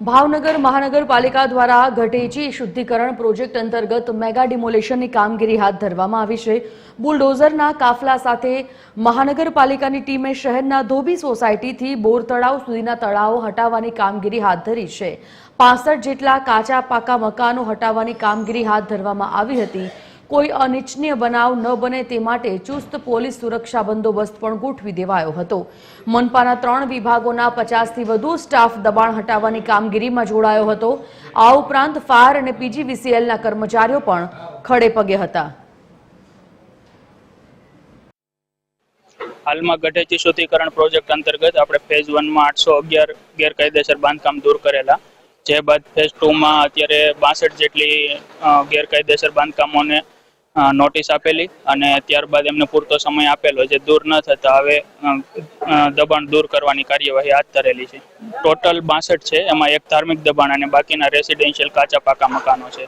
ભાવનગર મહાનગરપાલિકા દ્વારા ગઢેચી શુદ્ધિકરણ પ્રોજેક્ટ અંતર્ગત મેગા ડિમોલેશનની કામગીરી હાથ ધરવામાં આવી છે। બુલડોઝરના કાફલા સાથે મહાનગરપાલિકાની ટીમે શહેરના ધોબી સોસાયટીથી બોર તળાવ સુધીના તળાવો હટાવવાની કામગીરી હાથ ધરી છે। 65 જેટલા કાચા પાકા મકાનો હટાવવાની કામગીરી હાથ ધરવામાં આવી હતી। કોઈ અનિચ્છનીય બનાવ ન બને તે માટે ચુસ્ત પોલીસ સુરક્ષા બંદોબસ્ત પણ ગોઠવી દેવાયો હતો। મનપાના 3 વિભાગોના 50થી વધુ સ્ટાફ દબાણ હટાવવાની કામગીરીમાં જોડાયો હતો। આ ઉપરાંત ફાયર અને પીજીવીસીએલના કર્મચારીઓ પણ ખડે પગે હતા। હાલમાં ગઢેચી શુદ્ધિકરણ પ્રોજેક્ટ અંતર્ગત આપણે ફેઝ 1 માં 811 ગેરકાયદેસર બાંધકામ દૂર કરેલા, જે બાદ ફેઝ 2 માં અત્યારે 62 જેટલી ગેરકાયદેસર બાંધકામોને નોટિસ આપેલી અને ત્યારબાદ એમને પૂરતો સમય આપેલો, જે દૂર ન થતા હવે દબાણ દૂર કરવાની કાર્યવાહી હાથ ધરેલી છે। ટોટલ 62 છે, એમાં એક ધાર્મિક દબાણ અને બાકીના રેસિડેન્શિયલ કાચા પાકા મકાનો છે।